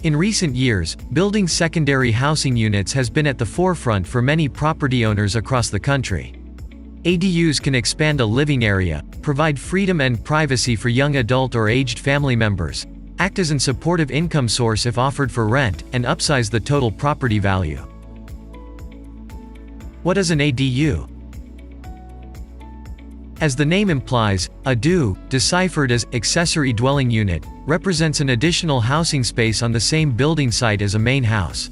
In recent years, building secondary housing units has been at the forefront for many property owners across the country. ADUs can expand a living area, provide freedom and privacy for young adult or aged family members, act as an supportive income source if offered for rent, and upsize the total property value. What is an ADU? As the name implies, ADU, deciphered as accessory dwelling unit, represents an additional housing space on the same building site as a main house.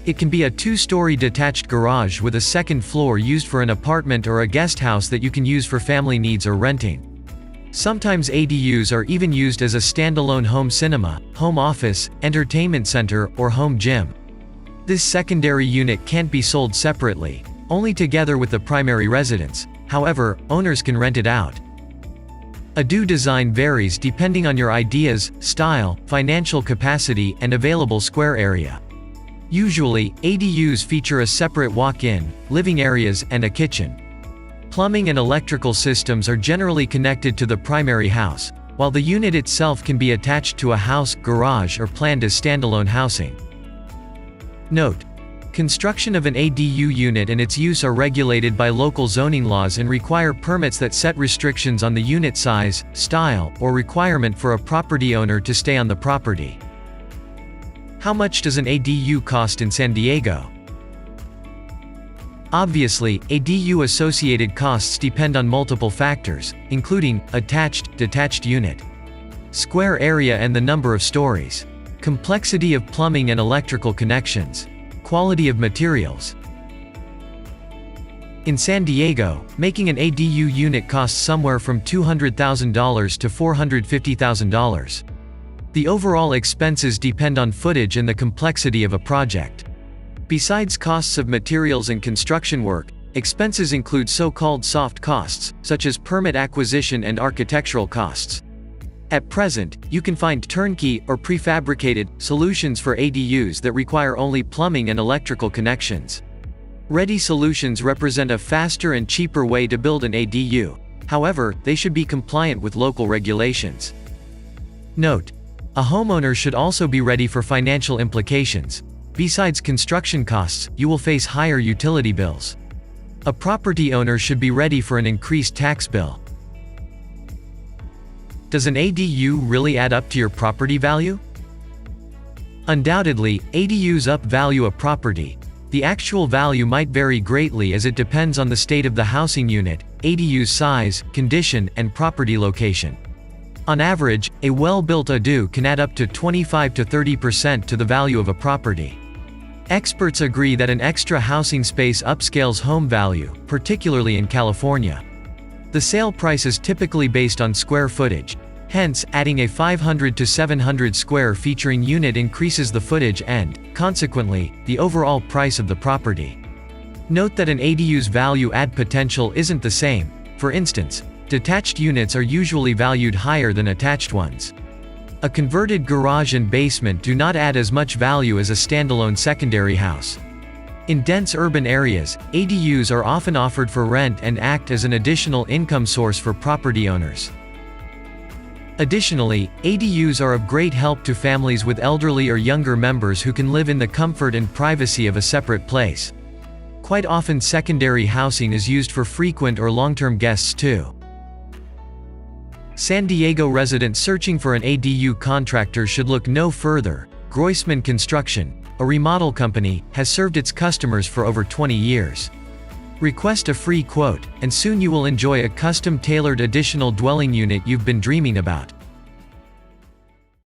It can be a two-story detached garage with a second floor used for an apartment or a guest house that you can use for family needs or renting. Sometimes ADUs are even used as a standalone home cinema, home office, entertainment center, or home gym. This secondary unit can't be sold separately, only together with the primary residence. However, owners can rent it out. ADU design varies depending on your ideas, style, financial capacity, and available square area. Usually, ADUs feature a separate walk-in, living areas, and a kitchen. Plumbing and electrical systems are generally connected to the primary house, while the unit itself can be attached to a house, garage, or planned as standalone housing. Note: construction of an ADU unit and its use are regulated by local zoning laws and require permits that set restrictions on the unit size, style, or requirement for a property owner to stay on the property. How much does an ADU cost in San Diego? Obviously, ADU-associated costs depend on multiple factors, including attached, detached unit, square area and the number of stories, complexity of plumbing and electrical connections, quality of materials. In San Diego, making an ADU unit costs somewhere from $200,000 to $450,000. The overall expenses depend on footage and the complexity of a project. Besides costs of materials and construction work, expenses include so-called soft costs, such as permit acquisition and architectural costs. At present, you can find turnkey or prefabricated solutions for ADUs that require only plumbing and electrical connections. Ready solutions represent a faster and cheaper way to build an ADU. However, they should be compliant with local regulations. Note: a homeowner should also be ready for financial implications. Besides construction costs, you will face higher utility bills. A property owner should be ready for an increased tax bill. Does an ADU really add up to your property value? Undoubtedly, ADUs upvalue a property. The actual value might vary greatly as it depends on the state of the housing unit, ADU's size, condition, and property location. On average, a well-built ADU can add up to 25 to 30% to the value of a property. Experts agree that an extra housing space upscales home value, particularly in California. The sale price is typically based on square footage. Hence, adding a 500 to 700 square featuring unit increases the footage and, consequently, the overall price of the property. Note that an ADU's value add potential isn't the same. For instance, detached units are usually valued higher than attached ones. A converted garage and basement do not add as much value as a standalone secondary house. In dense urban areas, ADUs are often offered for rent and act as an additional income source for property owners. Additionally, ADUs are of great help to families with elderly or younger members who can live in the comfort and privacy of a separate place. Quite often secondary housing is used for frequent or long-term guests too. San Diego residents searching for an ADU contractor should look no further. Groisman Construction, a remodel company, has served its customers for over 20 years. Request a free quote, and soon you will enjoy a custom-tailored additional dwelling unit you've been dreaming about.